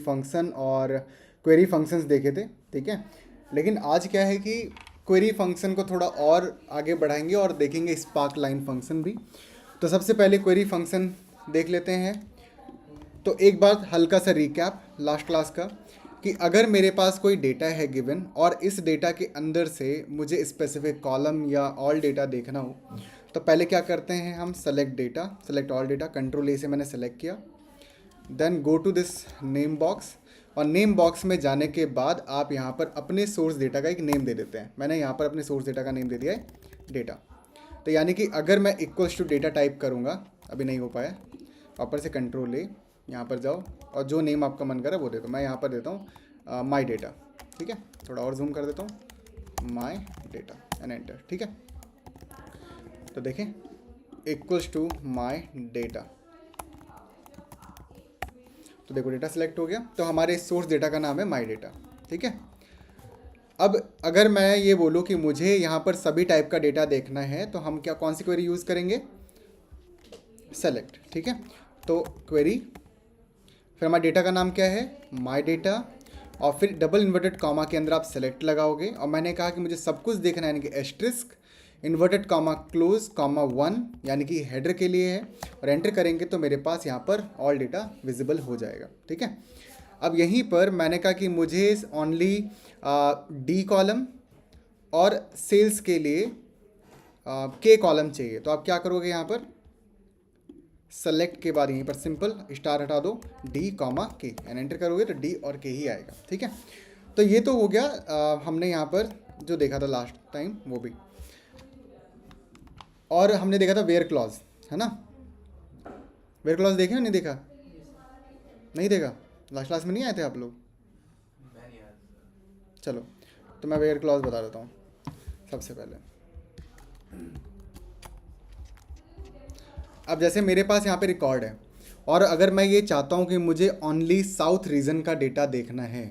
Function और query functions देखे थे, ठीक है। लेकिन आज क्या है कि क्वेरी फंक्शन को थोड़ा और आगे बढ़ाएंगे और देखेंगे स्पार्क लाइन फंक्शन भी। तो सबसे पहले क्वेरी फंक्शन देख लेते हैं। तो एक बार हल्का सा रिकैप लास्ट क्लास का कि अगर मेरे पास कोई डेटा है गिवन और इस डेटा के अंदर से मुझे स्पेसिफिक कॉलम या ऑल डेटा देखना हो, तो पहले क्या करते हैं हम, select data, select all data, control A से मैंने सेलेक्ट किया, then go to this name box. और नेम बॉक्स में जाने के बाद आप यहाँ पर अपने सोर्स डेटा का एक नेम दे देते हैं। मैंने यहाँ पर अपने सोर्स डेटा का नेम दे दिया है डेटा। तो यानी कि अगर मैं इक्वल्स टू डेटा टाइप करूँगा, अभी नहीं हो पाया, वापस से कंट्रोल ए, यहाँ पर जाओ और जो नेम आपका मन करे वो दे दो। मैं यहाँ पर देता हूँ माई डेटा, ठीक है। थोड़ा और जूम कर देता हूँ, माई डेटा एंड एंटर, ठीक है। तो देखें इक्वल्स टू माई डेटा, तो देखो डेटा सेलेक्ट हो गया। तो हमारे सोर्स डेटा का नाम है माई डेटा, ठीक है। अब अगर मैं ये बोलूँ कि मुझे यहाँ पर सभी टाइप का डेटा देखना है, तो हम क्या, कौन सी क्वेरी यूज़ करेंगे, सेलेक्ट, ठीक है। तो क्वेरी, फिर हमारे डेटा का नाम क्या है, माई डेटा, और फिर डबल इन्वर्टेड कॉमा के अंदर आप सेलेक्ट लगाओगे। और मैंने कहा कि मुझे सब कुछ देखना है, यानी कि asterisk, inverted comma close comma 1, यानी कि हेडर के लिए है, और एंटर करेंगे तो मेरे पास यहाँ पर ऑल डेटा विजिबल हो जाएगा, ठीक है। अब यहीं पर मैंने कहा कि मुझे ओनली डी कॉलम और सेल्स के लिए के कॉलम चाहिए। तो आप क्या करोगे, यहाँ पर सेलेक्ट के बाद यहीं पर सिंपल स्टार हटा दो, डी कॉमा के, एंड एंटर करोगे तो डी और के ही आएगा, ठीक है। तो ये तो हो गया हमने यहाँ पर जो देखा था लास्ट टाइम वो भी, और हमने देखा था वेयर क्लॉज, है ना। वेयर क्लॉज देखे नहीं देखा, नहीं देखा, लास्ट क्लास में नहीं आए थे आप लोग। चलो तो मैं वेयर क्लॉज बता देता हूँ सबसे पहले। अब जैसे मेरे पास यहाँ पे रिकॉर्ड है, और अगर मैं ये चाहता हूँ कि मुझे ओनली साउथ रीजन का डेटा देखना है,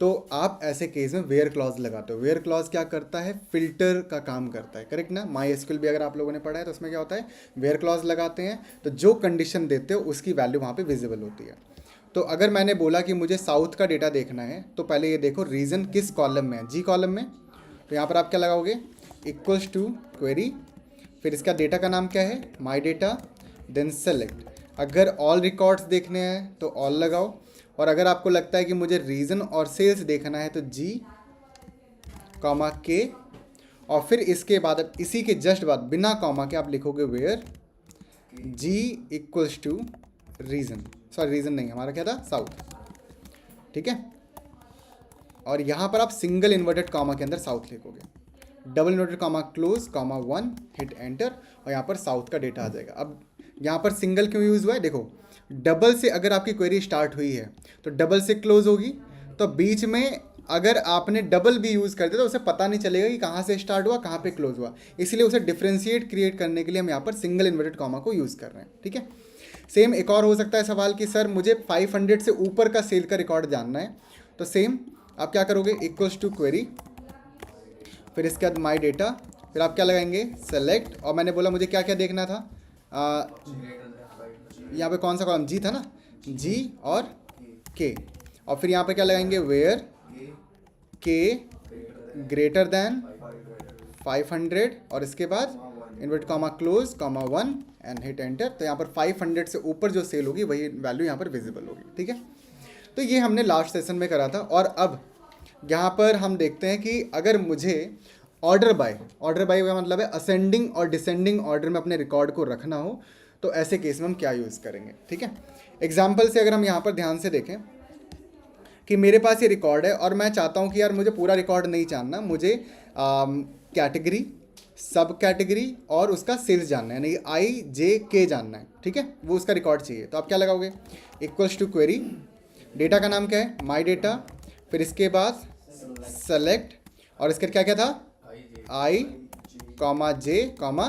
तो आप ऐसे केस में वेयर क्लॉज लगाते हो। वेयर क्लॉज क्या करता है, फिल्टर का काम करता है, करेक्ट ना। माई एसक्यूएल भी अगर आप लोगों ने पढ़ा है तो उसमें क्या होता है, वेयर क्लॉज लगाते हैं तो जो कंडीशन देते हो उसकी वैल्यू वहाँ पे विजिबल होती है। तो अगर मैंने बोला कि मुझे साउथ का डेटा देखना है, तो पहले ये देखो रीजन किस कॉलम में है, जी कॉलम में। तो यहाँ पर आप क्या लगाओगे, इक्वल्स टू क्वेरी, फिर इसका डेटा का नाम क्या है, माई डेटा, देन सेलेक्ट। अगर ऑल रिकॉर्ड्स देखने हैं तो ऑल लगाओ, और अगर आपको लगता है कि मुझे रीजन और सेल्स देखना है तो जी कॉमा के, और फिर इसके बाद अब इसी के जस्ट बाद बिना कॉमा के आप लिखोगे where G equals to region, sorry region नहीं, हमारा क्या था, साउथ, ठीक है। और यहाँ पर आप सिंगल इन्वर्टेड कॉमा के अंदर साउथ लिखोगे, double inverted comma close comma 1, hit enter, और यहाँ पर साउथ का डेटा आ जाएगा। अब यहाँ पर सिंगल क्यों यूज़ हुआ है, देखो डबल से अगर आपकी क्वेरी स्टार्ट हुई है तो डबल से क्लोज होगी, तो बीच में अगर आपने डबल भी यूज़ कर दिया तो उसे पता नहीं चलेगा कि कहाँ से स्टार्ट हुआ कहाँ पे क्लोज हुआ। इसलिए उसे डिफ्रेंशिएट क्रिएट करने के लिए हम यहाँ पर सिंगल इन्वर्टेड कॉमा को यूज़ कर रहे हैं, ठीक है। सेम एक और हो सकता है सवाल कि सर मुझे 500 से ऊपर का सेल का रिकॉर्ड जानना है, तो सेम आप क्या करोगे, इक्वल्स टू क्वेरी, फिर इसके बाद माई डेटा, फिर आप क्या लगाएंगे, सेलेक्ट, और मैंने बोला मुझे क्या क्या देखना था, यहाँ पे कौन सा कॉलम, जी था ना, जी और के, और फिर यहाँ पे क्या लगाएंगे, वेयर के ग्रेटर देन 500, और इसके बाद invert comma close comma 1 and hit enter. तो यहाँ पर 500 से ऊपर जो सेल होगी वही वैल्यू यहाँ पर विजिबल होगी, ठीक है। तो ये हमने लास्ट सेशन में करा था। और अब यहाँ पर हम देखते हैं कि अगर मुझे ऑर्डर बाय का मतलब है असेंडिंग और डिसेंडिंग ऑर्डर में अपने रिकॉर्ड को रखना हो, तो ऐसे केस में हम क्या यूज़ करेंगे, ठीक है। एग्जाम्पल से अगर हम यहाँ पर ध्यान से देखें कि मेरे पास ये रिकॉर्ड है और मैं चाहता हूँ कि यार मुझे पूरा रिकॉर्ड नहीं जानना, मुझे कैटेगरी, सब कैटेगरी और उसका सेल्स जानना है, यानी आई जे के जानना है, ठीक है, वो उसका रिकॉर्ड चाहिए। तो आप क्या लगाओगे, इक्वल्स टू क्वेरी, डेटा का नाम क्या है, माई डेटा, फिर इसके बाद सेलेक्ट, और इसके क्या क्या था, आई कॉमा जे कॉमा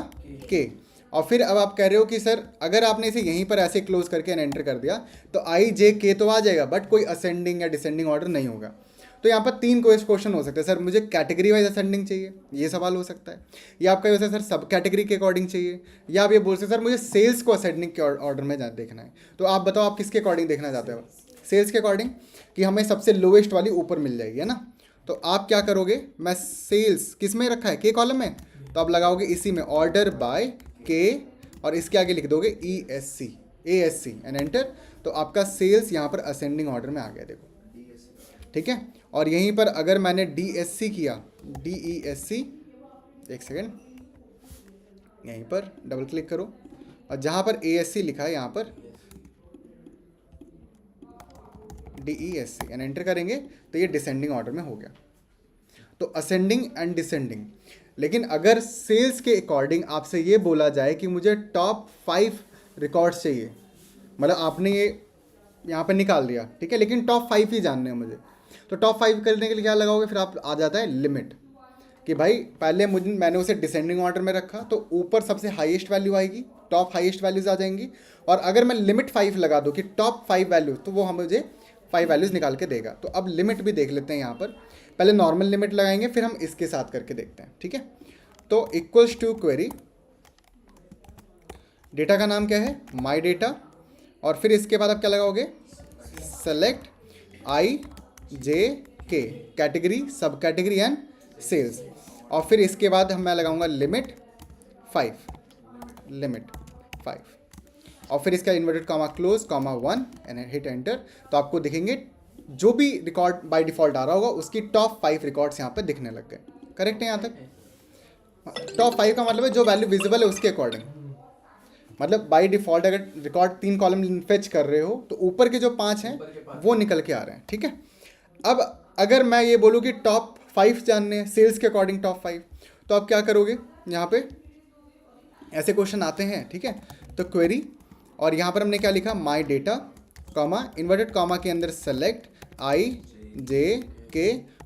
के, और फिर अब आप कह रहे हो कि सर अगर आपने इसे यहीं पर ऐसे क्लोज करके एंटर कर दिया तो आई जे के तो आ जाएगा, बट कोई असेंडिंग या डिसेंडिंग ऑर्डर नहीं होगा। तो यहाँ पर 3 क्वेश्चन हो सकते हैं, सर मुझे कैटेगरी वाइज असेंडिंग चाहिए, ये सवाल हो सकता है, या आपका ये सर सब कैटेगरी के अकॉर्डिंग चाहिए, या आप ये बोल सकते सर मुझे सेल्स को असेंडिंग के ऑर्डर में देखना है। तो आप बताओ आप किसके अकॉर्डिंग देखना चाहते हो, सेल्स के अकॉर्डिंग कि हमें सबसे लोएस्ट वाली ऊपर मिल जाएगी, है ना। तो आप क्या करोगे, मैं सेल्स किस में रखा है, के कॉलम में, तो आप लगाओगे इसी में ऑर्डर बाय के और इसके आगे लिख दोगे ASC एंड एंटर। तो आपका सेल्स यहाँ पर असेंडिंग ऑर्डर में आ गया, देखो, ठीक है। और यहीं पर अगर मैंने DSC किया, DESC, एक सेकेंड, यहीं पर डबल क्लिक करो और जहाँ पर ASC लिखा है यहाँ पर DESC एंड एंटर करेंगे तो ये डिसेंडिंग ऑर्डर में हो गया। तो असेंडिंग एंड डिसेंडिंग। लेकिन अगर सेल्स के अकॉर्डिंग आपसे ये बोला जाए कि मुझे टॉप 5 रिकॉर्ड्स चाहिए, मतलब आपने ये यहाँ पर निकाल दिया, ठीक है, लेकिन टॉप 5 ही जानने हैं मुझे, तो टॉप 5 करने के लिए क्या लगाओगे, फिर आप आ जाता है लिमिट कि भाई पहले मैंने उसे डिसेंडिंग ऑर्डर में रखा तो ऊपर सबसे हाईएस्ट वैल्यू आएगी, टॉप हाईएस्ट वैल्यूज आ जाएंगी। और अगर मैं लिमिट 5 लगा दूँ कि टॉप 5 वैल्यूज, तो वो हम मुझे 5 वैल्यूज निकाल के देगा। तो अब लिमिट भी देख लेते हैं यहाँ पर, पहले नॉर्मल लिमिट लगाएंगे फिर हम इसके साथ करके देखते हैं, ठीक है। तो इक्वल्स टू क्वेरी, डेटा का नाम क्या है, माई डेटा, और फिर इसके बाद आप क्या लगाओगे, सेलेक्ट IJK, कैटेगरी, सब कैटेगरी एंड सेल्स। और फिर इसके बाद मैं लगाऊंगा लिमिट 5, और फिर इसका inverted comma close comma 1 and hit enter. तो आपको दिखेंगे जो भी रिकॉर्ड बाय डिफॉल्ट आ रहा होगा उसकी टॉप 5 रिकॉर्ड्स यहाँ पे दिखने लग गए। करेक्ट है यहाँ तक। टॉप 5 का मतलब है जो वैल्यू विजिबल है उसके अकॉर्डिंग, मतलब बाय डिफॉल्ट अगर रिकॉर्ड 3 कॉलम फेच कर रहे हो तो ऊपर के जो 5 हैं वो निकल के आ रहे हैं, ठीक है। अब अगर मैं ये बोलूँ कि टॉप 5 जानने हैं सेल्स के अकॉर्डिंग टॉप 5, तो आप क्या करोगे, यहाँ पे ऐसे क्वेश्चन आते हैं, ठीक है। तो क्वेरी, और यहाँ पर हमने क्या लिखा, my data comma inverted comma के अंदर सेलेक्ट IJK,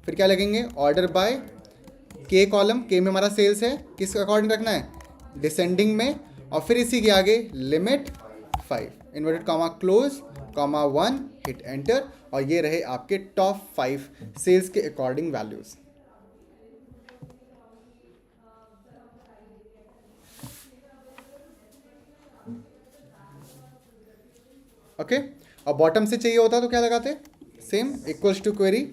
फिर क्या लगेंगे, ऑर्डर बाय के कॉलम, के में हमारा सेल्स है, किस अकॉर्डिंग रखना है, डिसेंडिंग में, और फिर इसी के आगे limit 5 inverted comma close comma 1 hit enter. और ये रहे आपके टॉप 5 सेल्स के अकॉर्डिंग वैल्यूज। ओके, और बॉटम से चाहिए होता तो क्या लगाते, सेम इक्वल्स टू क्वेरी,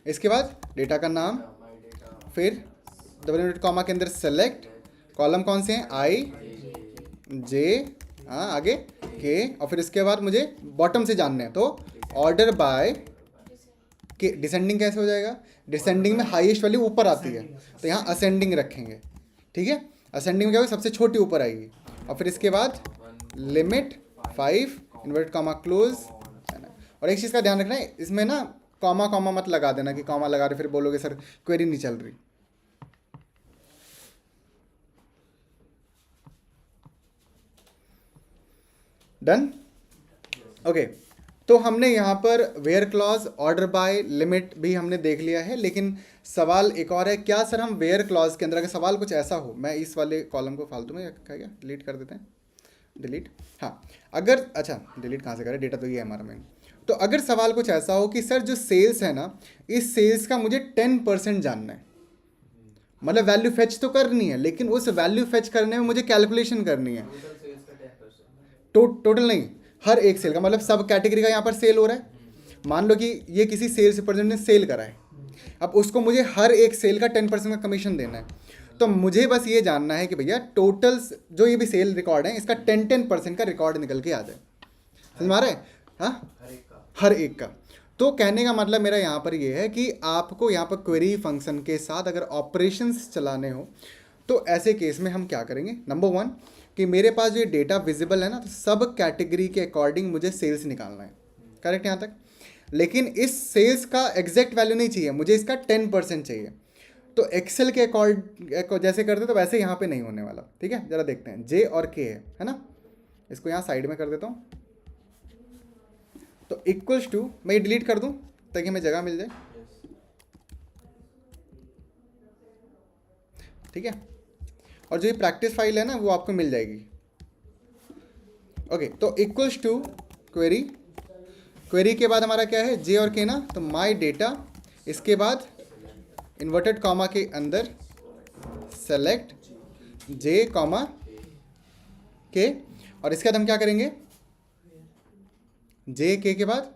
इसके बाद डेटा का नाम, फिर डबल इन्वर्टेड कॉमा के अंदर सेलेक्ट, कॉलम कौन से हैं, IJ, आगे के, और फिर इसके बाद मुझे बॉटम से जानने हैं तो ऑर्डर बाय के, डिसेंडिंग कैसे हो जाएगा, डिसेंडिंग में हाईएस्ट वैल्यू ऊपर आती है तो यहाँ असेंडिंग रखेंगे, ठीक है। असेंडिंग में क्या होगा, सबसे छोटी ऊपर आएगी, और फिर इसके बाद लिमिट 5 इन्वर्ट कॉमा क्लोज। और एक चीज़ का ध्यान रखना है, इसमें ना कॉमा मत लगा देना कि कॉमा लगा रहे फिर बोलोगे सर क्वेरी नहीं चल रही। Done, okay. तो हमने यहाँ पर where clause, order by, limit भी हमने देख लिया है, लेकिन सवाल एक और है, क्या सर हम वेयर क्लॉज के अंदर, अगर सवाल कुछ ऐसा हो, मैं इस वाले कॉलम को फालतू में क्या डिलीट कर देते हैं, डिलीट, हाँ, अगर, अच्छा डिलीट कहाँ से करें, डेटा तो ये है हमारा मेन। तो अगर सवाल कुछ ऐसा हो कि सर जो सेल्स है ना, इस सेल्स का मुझे 10% जानना है, मतलब वैल्यू फेच तो करनी है लेकिन उस वैल्यू फेच करने में मुझे कैलकुलेशन करनी है, टोटल नहीं, हर एक सेल का, मतलब सब कैटेगरी का यहाँ पर सेल हो रहा है। मान लो कि ये किसी सेल्स रिप्रेजेंटेटिव ने सेल करा है, अब उसको मुझे हर एक सेल का 10% का कमीशन देना है, तो मुझे बस ये जानना है कि भैया टोटल जो ये भी सेल रिकॉर्ड है इसका 10% का रिकॉर्ड निकल के आ जाए। समझ आ रहा है, हाँ, हर एक का। तो कहने का मतलब मेरा यहाँ पर ये है कि आपको यहाँ पर क्वेरी फंक्शन के साथ अगर ऑपरेशंस चलाने हो तो ऐसे केस में हम क्या करेंगे, नंबर 1 कि मेरे पास जो ये डेटा विजिबल है ना, तो सब कैटेगरी के अकॉर्डिंग मुझे सेल्स निकालना है, करेक्ट यहाँ तक। लेकिन इस सेल्स का एग्जैक्ट वैल्यू नहीं चाहिए मुझे, इसका 10% चाहिए। तो एक्सेल के अकॉर्ड जैसे करते तो वैसे यहाँ पे नहीं होने वाला, ठीक है। जरा देखते हैं, J और K है ना, इसको यहाँ साइड में कर देता हूँ। तो इक्वल्स टू, मैं ये डिलीट कर दूँ ताकि हमें जगह मिल जाए, ठीक है। और जो ये प्रैक्टिस फाइल है ना वो आपको मिल जाएगी। ओके, तो इक्वल्स टू क्वेरी, क्वेरी के बाद हमारा क्या है, J और K ना, तो माई डेटा, इसके बाद इन्वर्टेड कॉमा के अंदर सेलेक्ट J कॉमा K, और इसके बाद हम क्या करेंगे, जे के बाद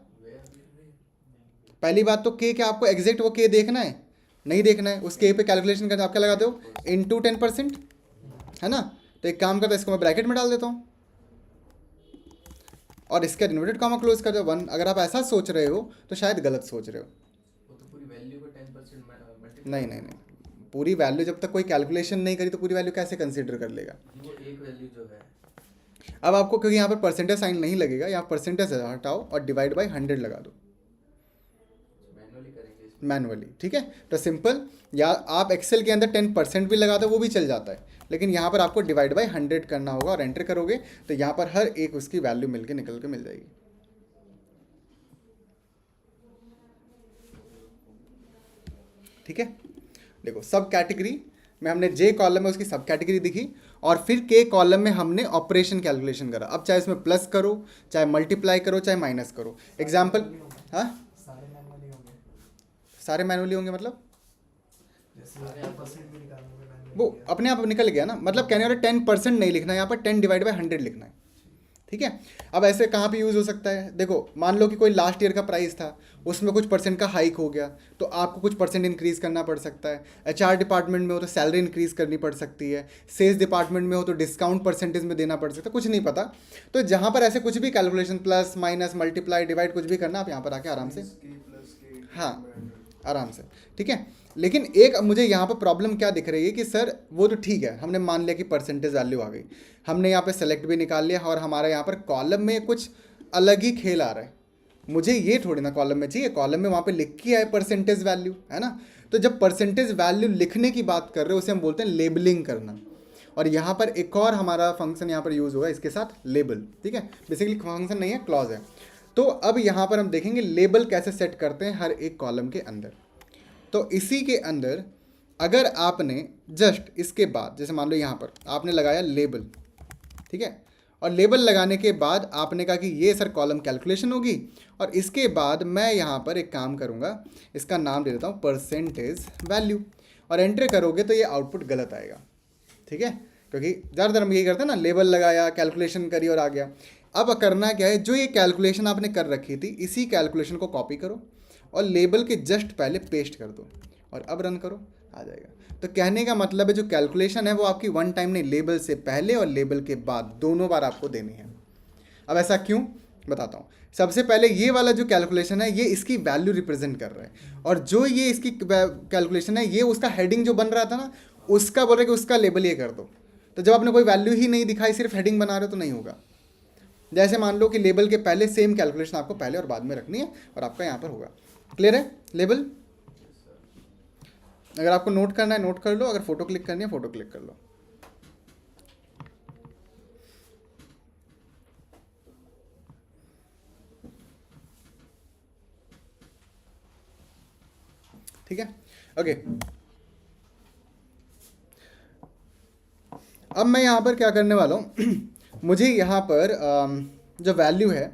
पहली बात तो के क्या आपको एग्जैक्ट वो के देखना है? नहीं देखना है। उस के पे कैलकुलेशन करना आप क्या लगाते हो? इनटू 10%, है ना? तो एक काम करता है, इसको मैं ब्रैकेट में डाल देता हूँ और इसका इन्वर्टेड कॉमा क्लोज कर दो 1। अगर आप ऐसा सोच रहे हो तो शायद गलत सोच रहे हो। वो तो पूरी वैल्यू को 10% नहीं नहीं नहीं, पूरी वैल्यू जब तक कोई कैलकुलेशन नहीं करी तो पूरी वैल्यू कैसे कंसीडर कर लेगा? वो एक वैल्यू जो है अब आपको क्योंकि यहाँ पर परसेंटेज साइन नहीं लगेगा, यहाँ परसेंटेज हटाओ और डिवाइड बाई 100 लगा दो मैनुअली करेंगे इसमें। मैनुअली, ठीक है? तो सिंपल, या आप एक्सेल के अंदर 10% भी लगा दो वो भी चल जाता है, लेकिन यहाँ पर आपको डिवाइड बाई 100 करना होगा और एंटर करोगे तो यहाँ पर हर एक उसकी वैल्यू मिलके निकल के मिल जाएगी। ठीक है, देखो सब कैटेगरी में हमने जे कॉलम में उसकी सब कैटेगरी दिखी और फिर के कॉलम में हमने ऑपरेशन कैलकुलेशन करा। अब चाहे इसमें प्लस करो, चाहे मल्टीप्लाई करो, चाहे माइनस करो। एग्जाम्पल, हाँ सारे मैनुअली होंगे, सारे मैनुअली होंगे मतलब जैसे आप परसेंट भी निकालोगे मैनुअली वो अपने आप निकल गया ना। मतलब कहने वाले 10% नहीं लिखना है यहाँ पर, 10 डिवाइड बाई 100 लिखना है। ठीक है, अब ऐसे कहाँ पे यूज़ हो सकता है? देखो मान लो कि कोई लास्ट ईयर का प्राइस था, उसमें कुछ परसेंट का हाइक हो गया तो आपको कुछ परसेंट इंक्रीज़ करना पड़ सकता है। एचआर डिपार्टमेंट में हो तो सैलरी इंक्रीज़ करनी पड़ सकती है। सेल्स डिपार्टमेंट में हो तो डिस्काउंट परसेंटेज में देना पड़ सकता है, कुछ नहीं पता। तो जहाँ पर ऐसे कुछ भी calculation plus minus multiply divide कुछ भी करना, आप यहाँ पर आके आराम से, हाँ आराम से, ठीक है। लेकिन एक मुझे यहाँ पर प्रॉब्लम क्या दिख रही है कि सर वो तो ठीक है, हमने मान लिया कि परसेंटेज वैल्यू आ गई, हमने यहाँ पे सेलेक्ट भी निकाल लिया और हमारा यहाँ पर कॉलम में कुछ अलग ही खेल आ रहा है। मुझे ये थोड़ी ना कॉलम में चाहिए, कॉलम में वहाँ पे लिख के आए परसेंटेज वैल्यू, है ना? तो जब परसेंटेज वैल्यू लिखने की बात कर रहे हो उसे हम बोलते हैं लेबलिंग करना। और यहाँ पर एक और हमारा फंक्शन यहाँ पर यूज़ होगा इसके साथ, लेबल। ठीक है, बेसिकली फंक्शन नहीं है, क्लॉज है। तो अब यहाँ पर हम देखेंगे लेबल कैसे सेट करते हैं हर एक कॉलम के अंदर। तो इसी के अंदर अगर आपने जस्ट इसके बाद, जैसे मान लो यहाँ पर आपने लगाया लेबल, ठीक है, और लेबल लगाने के बाद आपने कहा कि ये सर कॉलम कैलकुलेशन होगी, और इसके बाद मैं यहाँ पर एक काम करूँगा, इसका नाम दे देता हूँ परसेंटेज वैल्यू, और एंटर करोगे तो ये आउटपुट गलत आएगा। ठीक है, क्योंकि ज़्यादातर हम यही करते हैं ना, लेबल लगाया, कैलकुलेशन करी और आ गया। अब करना क्या है, जो ये कैलकुलेशन आपने कर रखी थी इसी कैलकुलेशन को कॉपी करो और लेबल के जस्ट पहले पेस्ट कर दो और अब रन करो, आ जाएगा। तो कहने का मतलब है जो कैलकुलेशन है वो आपकी वन टाइम नहीं, लेबल से पहले और लेबल के बाद दोनों बार आपको देनी है। अब ऐसा क्यों, बताता हूँ। सबसे पहले ये वाला जो कैलकुलेशन है ये इसकी वैल्यू रिप्रेजेंट कर रहा है, और जो ये इसकी कैलकुलेशन है ये उसका हेडिंग जो बन रहा था ना उसका बोल रहा है कि उसका लेबल ये कर दो। तो जब आपने कोई वैल्यू ही नहीं दिखाई, सिर्फ हेडिंग बना रहे हो तो नहीं होगा। जैसे मान लो कि लेबल के पहले सेम कैलकुलेशन आपको पहले और बाद में रखनी है और आपका यहाँ पर होगा। क्लियर है? लेबल अगर आपको नोट करना है नोट कर लो, अगर फोटो क्लिक करनी है फोटो क्लिक कर लो। ठीक है, ओके। अब मैं यहाँ पर क्या करने वाला हूँ मुझे यहाँ पर जो वैल्यू है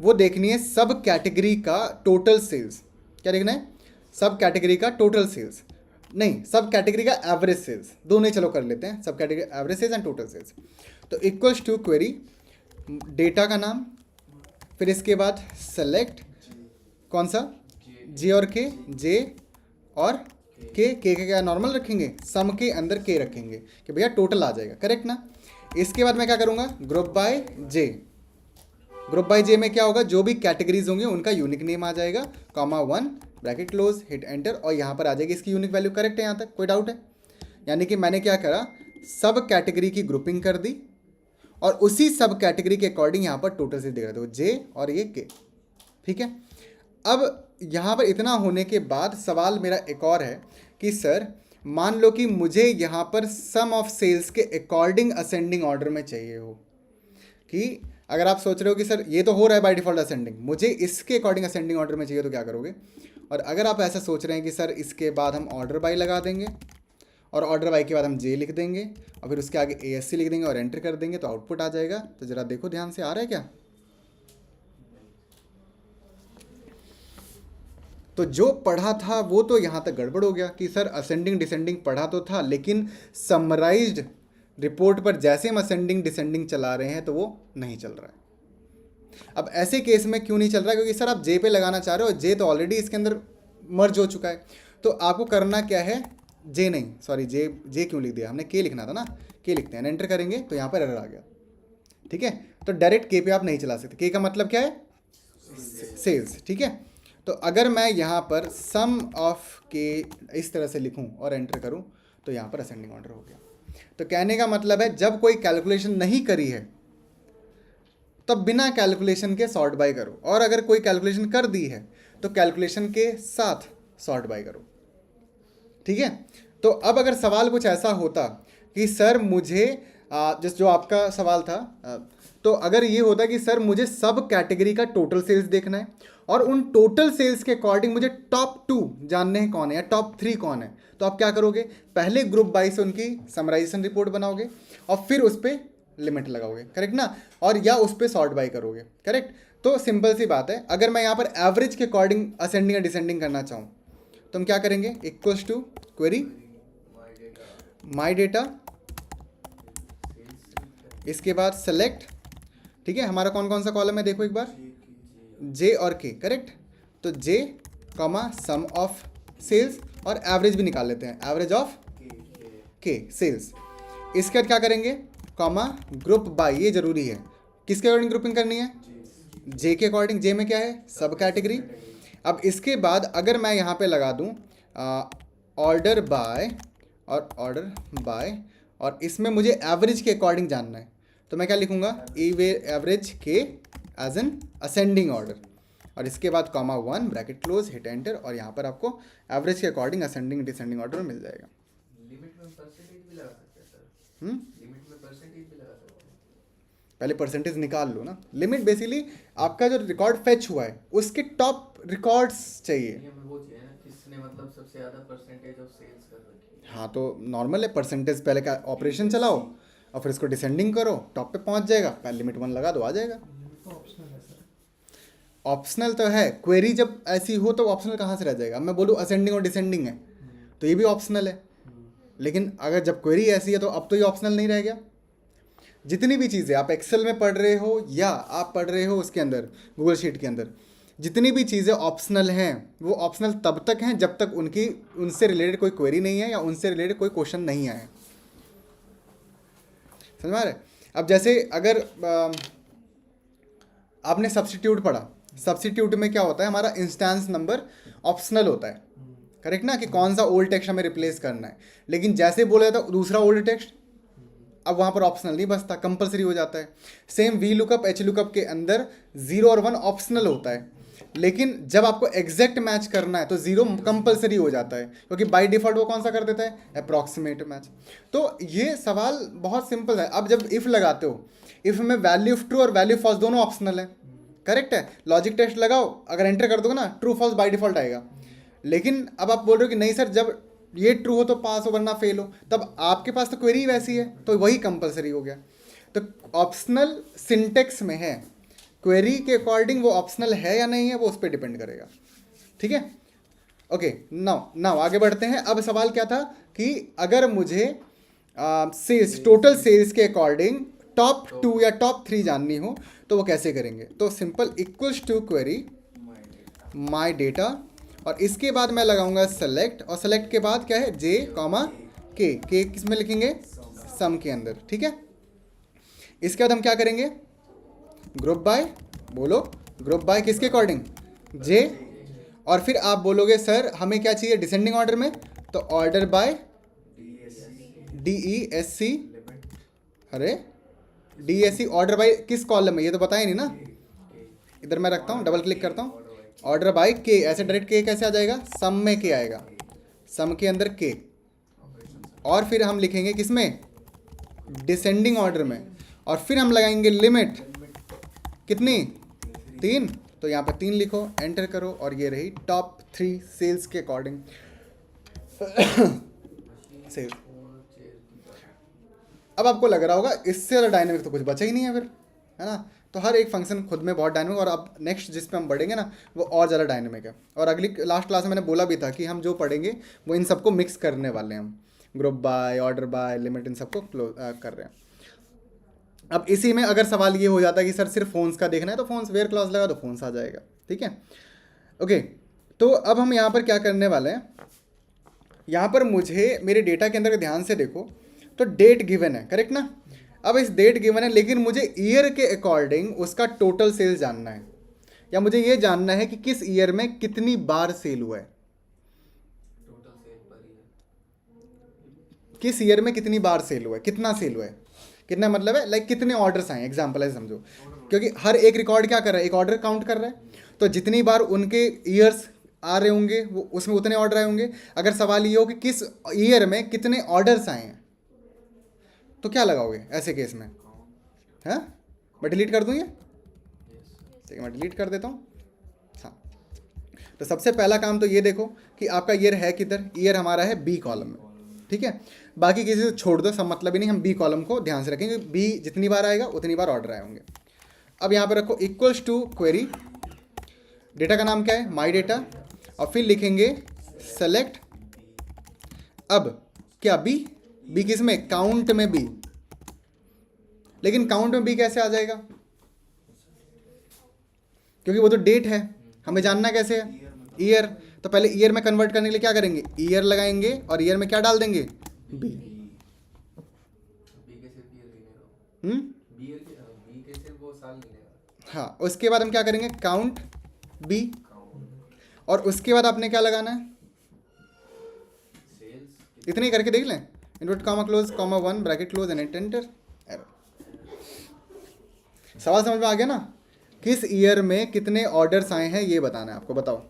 वो देखनी है सब कैटेगरी का टोटल सेल्स। क्या देखना है? सब कैटेगरी का टोटल सेल्स, नहीं सब कैटेगरी का एवरेज सेल्स, दोनों ही चलो कर लेते हैं, सब category average sales and total sales. तो इक्वल्स टू क्वेरी डेटा का नाम, फिर इसके बाद सेलेक्ट कौन सा, जे और के, जे और के का क्या नॉर्मल रखेंगे, सम के अंदर के रखेंगे कि भैया टोटल आ जाएगा, करेक्ट ना? इसके बाद मैं क्या करूँगा, group by J. Group by J में क्या होगा, जो भी कैटेगरीज होंगे उनका यूनिक नेम आ जाएगा, comma 1 bracket close, hit enter, और यहाँ पर आ जाएगी इसकी यूनिक वैल्यू। करेक्ट है यहाँ तक, कोई डाउट है? यानी कि मैंने क्या करा, सब कैटेगरी की ग्रुपिंग कर दी और उसी सब कैटेगरी के अकॉर्डिंग यहाँ पर टोटल से दे रहे थे जे और ये के। ठीक है, अब यहाँ पर इतना होने के बाद सवाल मेरा एक और है कि सर मान लो कि मुझे यहाँ पर सम ऑफ सेल्स के अकॉर्डिंग असेंडिंग ऑर्डर में चाहिए हो, कि अगर आप सोच रहे हो कि सर ये तो हो रहा है बाय डिफॉल्ट असेंडिंग, मुझे इसके अकॉर्डिंग असेंडिंग ऑर्डर में चाहिए, तो क्या करोगे? और अगर आप ऐसा सोच रहे हैं कि सर इसके बाद हम ऑर्डर बाय लगा देंगे और ऑर्डर बाय के बाद हम जे लिख देंगे और फिर उसके आगे ASC लिख देंगे और एंटर कर देंगे तो आउटपुट आ जाएगा। तो ज़रा देखो ध्यान से, आ रहा है क्या? तो जो पढ़ा था वो तो यहाँ तक गड़बड़ हो गया कि सर असेंडिंग डिसेंडिंग पढ़ा तो था, लेकिन समराइज्ड रिपोर्ट पर जैसे हम असेंडिंग डिसेंडिंग चला रहे हैं तो वो नहीं चल रहा है। अब ऐसे केस में क्यों नहीं चल रहा है, क्योंकि सर आप जे पे लगाना चाह रहे हो, जे तो ऑलरेडी इसके अंदर मर्ज हो चुका है। तो आपको करना क्या है, जे नहीं सॉरी जे क्यों लिख दिया हमने, के लिखना था ना, के लिखते हैं, एंटर करेंगे तो यहाँ पर एरर आ गया। ठीक है, तो डायरेक्ट के पे आप नहीं चला सकते, के का मतलब क्या है, सेल्स। ठीक है, तो अगर मैं यहाँ पर सम ऑफ के इस तरह से लिखूँ और एंटर करूँ तो यहाँ पर असेंडिंग ऑर्डर हो गया। तो कहने का मतलब है जब कोई कैलकुलेशन नहीं करी है तब बिना कैलकुलेशन के सॉर्ट बाय करो, और अगर कोई कैलकुलेशन कर दी है तो कैलकुलेशन के साथ सॉर्ट बाय करो। ठीक है, तो अब अगर सवाल कुछ ऐसा होता कि सर मुझे जिस जो आपका सवाल था, तो अगर ये होता कि सर मुझे सब कैटेगरी का टोटल सेल्स देखना है और उन टोटल सेल्स के अकॉर्डिंग मुझे टॉप 2 जानने हैं कौन है या टॉप 3 कौन है, तो आप क्या करोगे, पहले ग्रुप बाई से उनकी समराइजेशन रिपोर्ट बनाओगे और फिर उस पर लिमिट लगाओगे, करेक्ट ना, और या उस पर सॉर्ट बाई करोगे, करेक्ट। तो सिंपल सी बात है, अगर मैं यहाँ पर एवरेज के अकॉर्डिंग असेंडिंग या डिसेंडिंग करना चाहूँ तो हम क्या करेंगे, equals to query my data, इसके बाद सेलेक्ट। ठीक है, हमारा कौन कौन सा कॉलम है देखो एक बार, जे और के, करेक्ट। तो जे कॉमा सम ऑफ सेल्स और एवरेज भी निकाल लेते हैं, एवरेज ऑफ के सेल्स। इसके बाद क्या करेंगे, कॉमा ग्रुप बाय, ये जरूरी है, किसके अकॉर्डिंग ग्रुपिंग करनी है, जे के अकॉर्डिंग, जे में क्या है, सब कैटेगरी। अब इसके बाद अगर मैं यहाँ पे लगा दूँ ऑर्डर बाय और इसमें मुझे एवरेज के अकॉर्डिंग जानना है, तो मैं क्या लिखूंगा, एवरेज के एज एन असेंडिंग ऑर्डर, और इसके बाद comma 1 bracket close, hit enter, और यहाँ पर आपको एवरेज के अकॉर्डिंग असेंडिंग डिसेंडिंग ऑर्डर मिल जाएगा। लिमिट में परसेंटेज भी लगा सकते हैं सर, लिमिट में परसेंटेज भी लगा सकते हैं। पहले परसेंटेज निकाल लो ना, लिमिट बेसिकली आपका जो रिकॉर्ड फेच हुआ है उसके टॉप रिकॉर्ड्स चाहिए। हमें वो चाहिए ना किसने मतलब सबसे ज़्यादा परसेंटेज ऑफ सेल्स कर रखी है। हाँ तो नॉर्मल है, परसेंटेज पहले का ऑपरेशन चलाओ और फिर इसको डिसेंडिंग करो, टॉप पे पहुंच जाएगा, पहले लिमिट 1 लगा दो, आ जाएगा। लिमिट तो ऑप्शनल है सर। ऑप्शनल तो है, क्वेरी जब ऐसी हो तो ऑप्शनल कहाँ से रह जाएगा। अब मैं बोलूँ असेंडिंग और डिसेंडिंग है तो ये भी ऑप्शनल है, लेकिन अगर जब क्वेरी ऐसी है तो अब तो ये ऑप्शनल नहीं रह गया। जितनी भी चीज़ें आप एक्सेल में पढ़ रहे हो या आप पढ़ रहे हो उसके अंदर गूगल शीट के अंदर, जितनी भी चीज़ें ऑप्शनल हैं वो ऑप्शनल तब तक हैं जब तक उनसे रिलेटेड कोई क्वेरी नहीं है या उनसे रिलेटेड कोई क्वेश्चन नहीं आया। समझ में आ रहा है। अब जैसे अगर आपने सब्स्टिट्यूट पढ़ा, सब्स्टिट्यूट में क्या होता है, हमारा इंस्टेंस नंबर ऑप्शनल होता है, करेक्ट ना, कि कौन सा ओल्ड टेक्स्ट हमें रिप्लेस करना है, लेकिन जैसे बोला जाता दूसरा ओल्ड टेक्स्ट, अब वहाँ पर ऑप्शनल नहीं बचता, कंपलसरी हो जाता है। Same V lookup H lookup के अंदर 0 और 1 ऑप्शनल होता है, लेकिन जब आपको एग्जैक्ट मैच करना है तो 0 कंपलसरी हो जाता है, क्योंकि बाय डिफॉल्ट वो कौन सा कर देता है, अप्रॉक्सीमेट मैच। तो ये सवाल बहुत सिंपल है। अब जब इफ़ लगाते हो, इफ़ में वैल्यू ऑफ ट्रू और वैल्यू फॉल्स दोनों ऑप्शनल है, करेक्ट है। लॉजिक टेस्ट लगाओ, अगर एंटर कर दोगे ना ट्रू फॉल्स बाय डिफॉल्ट आएगा, लेकिन अब आप बोल रहे हो कि नहीं सर जब ये ट्रू हो तो पास हो वरना फेल हो, तब आपके पास तो क्वेरी वैसी है तो वही कंपलसरी हो गया। तो ऑप्शनल सिंटेक्स में है, क्वेरी के अकॉर्डिंग वो ऑप्शनल है या नहीं है वो उस पर डिपेंड करेगा। ठीक है, ओके। नाउ आगे बढ़ते हैं। अब सवाल क्या था कि अगर मुझे सेल्स, टोटल सेल्स के अकॉर्डिंग टॉप 2 या टॉप 3 जाननी हो तो वो कैसे करेंगे। तो simple equals to query my data, और इसके बाद मैं लगाऊंगा सेलेक्ट, और सेलेक्ट के बाद क्या है, जे कॉमा के किस में लिखेंगे, सम के अंदर। ठीक है, इसके बाद हम क्या करेंगे, ग्रुप बाय, बोलो ग्रुप बाय किसके अकॉर्डिंग, जे, और फिर आप बोलोगे सर हमें क्या चाहिए डिसेंडिंग ऑर्डर में, तो ऑर्डर बाय DESC, अरे DESC ऑर्डर बाय किस कॉलम में, ये तो बताया नहीं ना, इधर मैं रखता हूँ, डबल क्लिक करता हूँ, ऑर्डर बाय के, ऐसे डायरेक्ट के कैसे आ जाएगा, सम में के आएगा, सम के अंदर के, और फिर हम लिखेंगे किसमें, डिसेंडिंग ऑर्डर में, और फिर हम लगाएंगे लिमिट कितनी, 3, तो यहाँ पर 3 लिखो, एंटर करो, और ये रही टॉप 3 सेल्स के अकॉर्डिंग सेल। अब आपको लग रहा होगा इससे ज़्यादा डायनेमिक तो कुछ बचा ही नहीं है फिर, है ना। तो हर एक फंक्शन खुद में बहुत डायनेमिक, और अब नेक्स्ट जिस पे हम पढ़ेंगे ना वो और ज़्यादा डायनेमिक है। और अगली लास्ट क्लास में मैंने बोला भी था कि हम जो पढ़ेंगे वो इन सबको मिक्स करने वाले हैं, हम group by, order by, limit, इन सबको क्लोज कर रहे हैं। अब इसी में अगर सवाल ये हो जाता है कि सर सिर्फ फ़ोन्स का देखना है तो फ़ोन्स वेयर क्लॉज लगा तो फ़ोन्स आ जाएगा, ठीक है। ओके, तो अब हम यहाँ पर क्या करने वाले हैं, यहाँ पर मुझे मेरे डेटा के अंदर ध्यान से देखो तो डेट गिवन है, करेक्ट ना। अब इस डेट गिवन है लेकिन मुझे ईयर के अकॉर्डिंग उसका टोटल सेल्स जानना है, या मुझे ये जानना है कि किस ईयर में कितनी बार सेल हुआ है, टोटल सेल पर ईयर, किस ईयर में कितनी बार सेल हुआ है, कितना सेल हुआ है, कितना मतलब है लाइक कितने ऑर्डर्स आए, एग्जाम्पल है समझो, क्योंकि हर एक रिकॉर्ड क्या कर रहा है, एक ऑर्डर काउंट कर रहा है, तो जितनी बार उनके ईयर्स आ रहे होंगे वो उसमें उतने ऑर्डर आए होंगे। अगर सवाल ये हो कि किस ईयर में कितने ऑर्डर्स आए हैं तो क्या लगाओगे ऐसे केस में, हाँ मैं डिलीट कर दूँ ये, ठीक है मैं डिलीट कर देता हूँ। हाँ, तो सबसे पहला काम तो ये देखो कि आपका ईयर है किधर, ईयर हमारा है बी कॉलम में, ठीक है। बाकी किसी से छोड़ दो, सब मतलब ही नहीं, हम बी कॉलम को ध्यान से रखेंगे, बी जितनी बार आएगा उतनी बार ऑर्डर आए होंगे। अब यहाँ पर रखो इक्वल्स टू क्वेरी, डेटा का नाम क्या है माई डेटा, और फिर लिखेंगे सेलेक्ट। अब क्या बी, बी किस में, काउंट में बी, लेकिन काउंट में बी कैसे आ जाएगा, क्योंकि वो तो डेट है, हमें जानना कैसे है ईयर, तो पहले ईयर में कन्वर्ट करने के लिए क्या करेंगे, ईयर लगाएंगे और ईयर में क्या डाल देंगे बी। बी के सिर्फ ईयर गिनेगा, हम्म, बी के सिर्फ वो साल गिनेगा। हाँ, उसके बाद हम क्या करेंगे काउंट बी, और उसके बाद आपने क्या लगाना है, सेल्स इतने ही करके देख लें, invert comma close comma 1 bracket close and enter. सवाल समझ में आ गया ना, किस ईयर में कितने ऑर्डर्स आए हैं ये बताना है आपको, बताओ।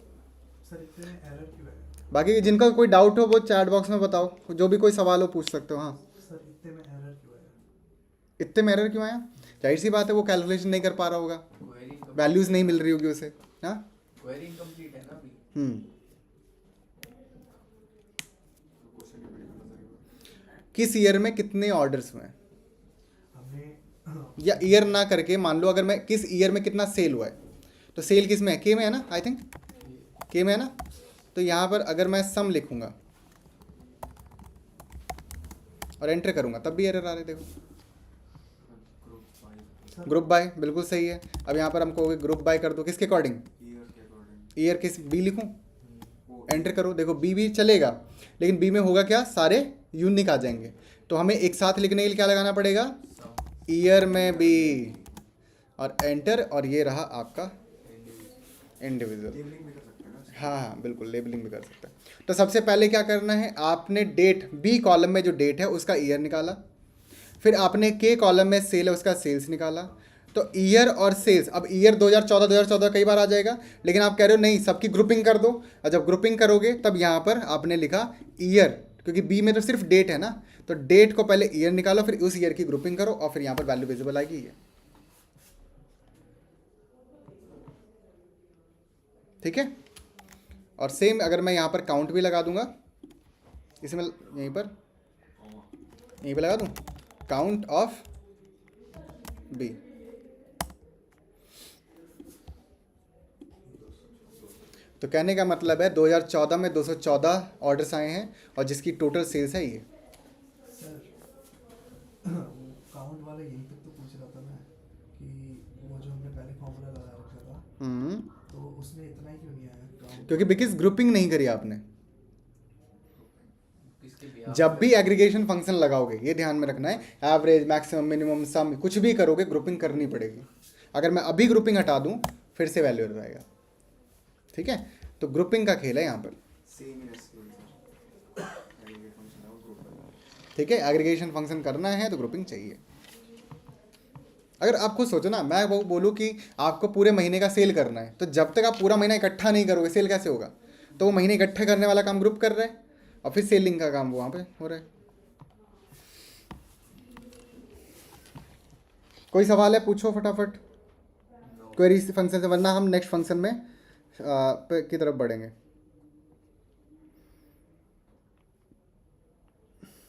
सर इतने में एरर क्यों है? बाकी जिनका कोई डाउट हो वो चैट बॉक्स में बताओ, जो भी कोई सवाल हो पूछ सकते हो। हाँ, सर इतने में एरर क्यों है? इतने में एरर क्यों आया, जाहिर सी बात है वो कैलकुलेशन नहीं कर पा रहा होगा, क्वेरी वैल्यूज़ नहीं मिल रही होगी उसे। हाँ, क्वेरी इनकम्प्लीट है ना अभी। किस ईयर में कितने ऑर्डर्स हुए हैं, हमने या ईयर ना करके मान लो अगर मैं किस ईयर में कितना सेल हुआ है, तो सेल किस में है, के में है ना, आई थिंक के में है ना। तो यहाँ पर अगर मैं सम लिखूंगा और एंटर करूंगा तब भी एरर आ रहे, देखो ग्रुप बाय, बिल्कुल सही है। अब यहाँ पर हम कहोगे ग्रुप बाय कर दो, किसके अकॉर्डिंग, ईयर किस, बी लिखूं, एंटर करो, देखो बी भी चलेगा लेकिन बी में होगा क्या, सारे यूनिक आ जाएंगे, तो हमें एक साथ लिखने के लिए क्या लगाना पड़ेगा, ईयर में बी और एंटर, और ये रहा आपका इंडिविजुअल। हाँ हाँ बिल्कुल, लेबलिंग भी कर सकते हैं। तो सबसे पहले क्या करना है, आपने डेट बी कॉलम में जो डेट है उसका ईयर निकाला, फिर आपने के कॉलम में सेल है उसका सेल्स निकाला, तो ईयर और सेल्स, अब ईयर 2014 कई बार आ जाएगा, लेकिन आप कह रहे हो नहीं सबकी ग्रुपिंग कर दो, और जब ग्रुपिंग करोगे तब यहाँ पर आपने लिखा ईयर, क्योंकि बी में तो सिर्फ डेट है ना, तो डेट को पहले ईयर निकालो फिर उस ईयर की ग्रुपिंग करो और फिर यहाँ पर वैल्यू विजिबल आएगी ये, ठीक है। और सेम अगर मैं यहाँ पर काउंट भी लगा दूंगा, इसमें यहीं पे लगा दूं काउंट ऑफ बी, तो कहने का मतलब है 2014 में 214 ऑर्डर्स आए हैं और जिसकी टोटल सेल्स है ये। सर काउंट वाला यही तक तो पूछ रहा था मैं कि वो जो हमने पहले फॉर्मूला लगा रखा था तो उसमें इतना ही क्यों नहीं आया काउंट? क्योंकि बिकॉज ग्रुपिंग नहीं करी आपने। किसके भी जब भी एग्रीगेशन फंक्शन लगाओगे ये ध्यान में रखना है, एवरेज मैक्सिमम मिनिमम सम कुछ भी करोगे ग्रुपिंग करनी पड़ेगी। अगर मैं अभी ग्रुपिंग हटा दूं फिर से वैल्यू रहेगा, ठीक है। तो ग्रुपिंग का खेल है यहाँ पर, ठीक है। एग्रीगेशन फंक्शन करना है तो ग्रुपिंग चाहिए। अगर आप खुद सोचो ना, मैं वो बोलूँ कि आपको पूरे महीने का सेल करना है, तो जब तक आप पूरा महीना इकट्ठा नहीं करोगे सेल कैसे होगा। तो वो महीने इकट्ठे करने वाला काम ग्रुप कर रहा है और फिर सेलिंग का काम वहाँ पे हो रहा है। कोई सवाल है पूछो फटाफट क्वेरी फंक्शन से, वरना हम नेक्स्ट फंक्शन में की तरफ बढ़ेंगे।